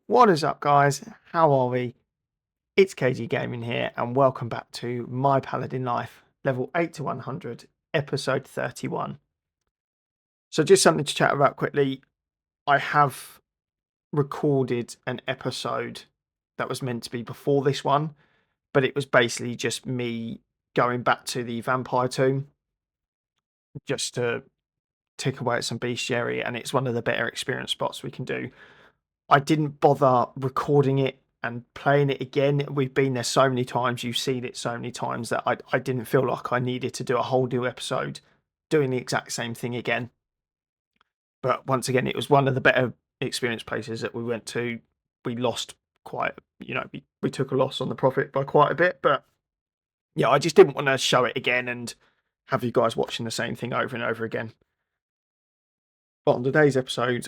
What is up, guys? How are we? It's KG Gaming here, and welcome back to my Paladin Life, level 8 to 100, episode 31. So, just something to chat about quickly. I have recorded an episode that was meant to be before this one, but it was basically just me going back to the vampire tomb just to tick away at some bestiary, and it's one of the better experience spots we can do. I didn't bother recording it and playing it again. We've been there so many times, you've seen it so many times that I didn't feel like I needed to do a whole new episode doing the exact same thing again. But once again, it was one of the better experience places that we went to. We lost quite, we took a loss on the profit by quite a bit. But yeah, I just didn't want to show it again and have you guys watching the same thing over and over again. But on today's episode,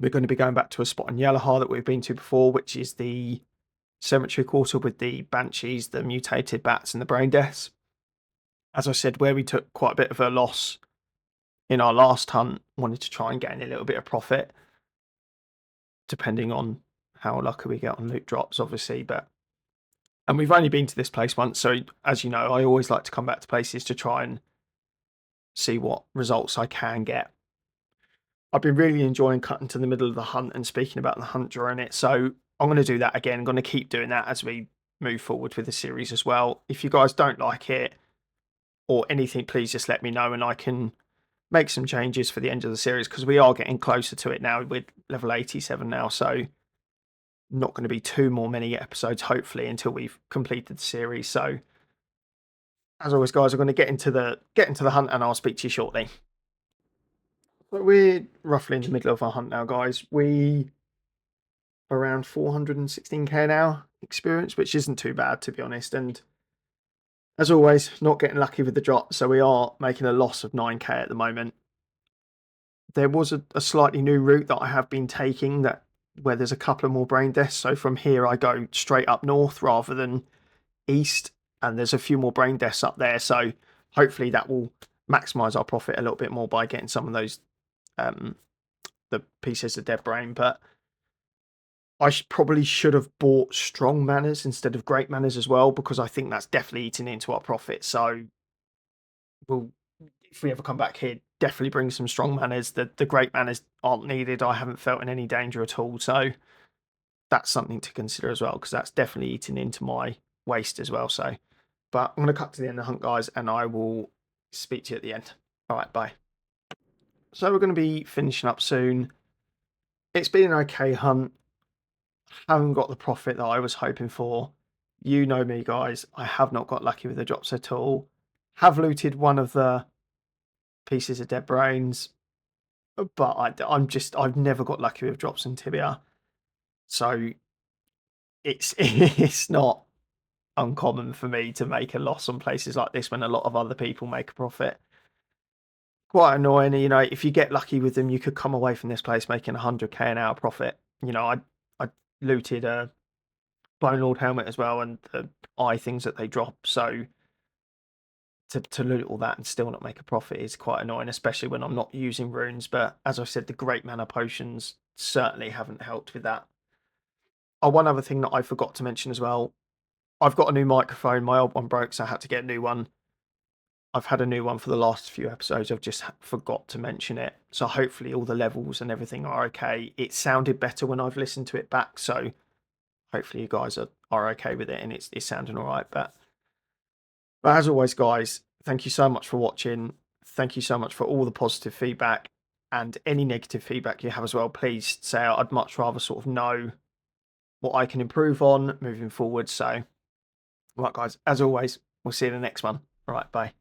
we're going to be going back to a spot in Yellowhar that we've been to before, which is the cemetery quarter with the banshees, the mutated bats, and the brain deaths. As I said, where we took quite a bit of a loss in our last hunt, wanted to try and gain a little bit of profit, depending on how lucky we get on loot drops, obviously. And we've only been to this place once, so as you know, I always like to come back to places to try and see what results I can get. I've been really enjoying cutting to the middle of the hunt and speaking about the hunt during it, so I'm going to do that again. I'm going to keep doing that as we move forward with the series as well. If you guys don't like it or anything, please just let me know and I can make some changes for the end of the series, because we are getting closer to it now. We're level 87 now, so not going to be too many episodes, hopefully, until we've completed the series. So as always, guys, I'm going to get into the hunt and I'll speak to you shortly. So we're roughly in the middle of our hunt now, guys. We are around 416k now experience, which isn't too bad, to be honest. And as always, not getting lucky with the drop, so we are making a loss of 9k at the moment. There was a slightly new route that I have been taking where there's a couple of more brain deaths. So from here, I go straight up north rather than east, and there's a few more brain deaths up there. So hopefully that will maximise our profit a little bit more by getting some of those the pieces of dead brain. But I probably should have bought strong manners instead of great manners as well, because I think that's definitely eating into our profit. So if we ever come back here, definitely bring some strong manners. The great manners aren't needed. I haven't felt in any danger at all. So that's something to consider as well, because that's definitely eating into my waste as well. So, but I'm going to cut to the end of the hunt, guys, and I will speak to you at the end. All right, bye. So we're going to be finishing up soon. It's been an okay hunt. Haven't got the profit that I was hoping for. You know me, guys. I have not got lucky with the drops at all. Have looted one of the pieces of dead brains, but I've never got lucky with drops in Tibia. So it's not uncommon for me to make a loss on places like this when a lot of other people make a profit. Quite annoying, if you get lucky with them, you could come away from this place making 100k an hour profit. I looted a Bone Lord helmet as well, and the eye things that they drop. So to loot all that and still not make a profit is quite annoying, especially when I'm not using runes. But as I said, the great mana potions certainly haven't helped with that. Oh, one other thing that I forgot to mention as well. I've got a new microphone. My old one broke, so I had to get a new one. I've had a new one for the last few episodes. I've just forgot to mention it. So hopefully all the levels and everything are okay. It sounded better when I've listened to it back. So hopefully you guys are okay with it and it's sounding all right. But as always, guys, thank you so much for watching. Thank you so much for all the positive feedback, and any negative feedback you have as well. Please say I'd much rather sort of know what I can improve on moving forward. So, right, guys, as always, we'll see you in the next one. All right, bye.